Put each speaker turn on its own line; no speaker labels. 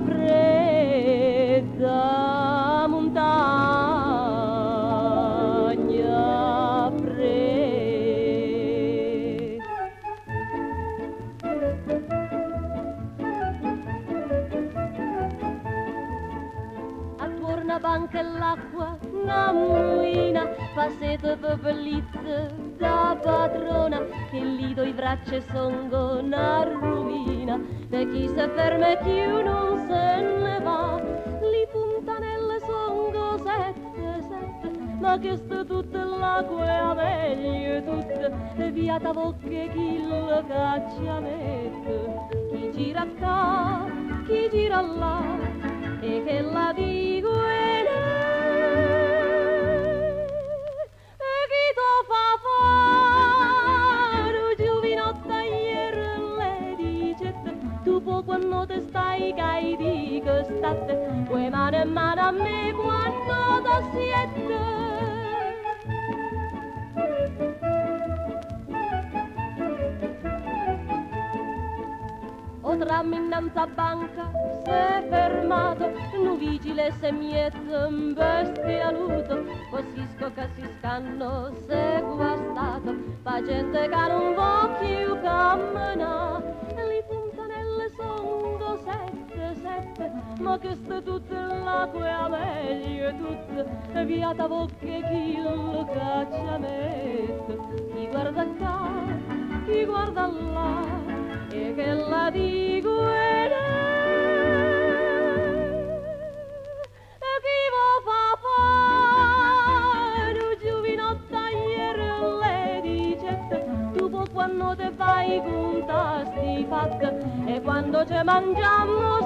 fredda, montagna fredda. Attorno a banca l'acqua, una muina, fa sete bellizza da padrona, che lido i braccia songo una rovina, per chi si ferma e chi non se ne va, li puntanelle songo sette, ma che sta tutta l'acqua è a meglio tutta, via da bocche chi lo caccia mette, chi gira qua, chi gira là, e che la dico e chi to fa fare giovinotta ieri le dice tu può quando te stai cai di che state poi mano in mano a me quando ti siete. O tram innanzi a banca s'è fermato, un vigile se miete bestialuto, cosisco che si scanno s'è guastato, fa gente che non va più camminare, le puntanelle sono sette, ma che sta tutta l'acqua è meglio tutta, via da bocche chi lo caccia mette, chi guarda qua, chi guarda là, e che la dico e chi va fa fare giovinotta ieri le dice tu può quando te fai con tasti fatta e quando ci mangiamo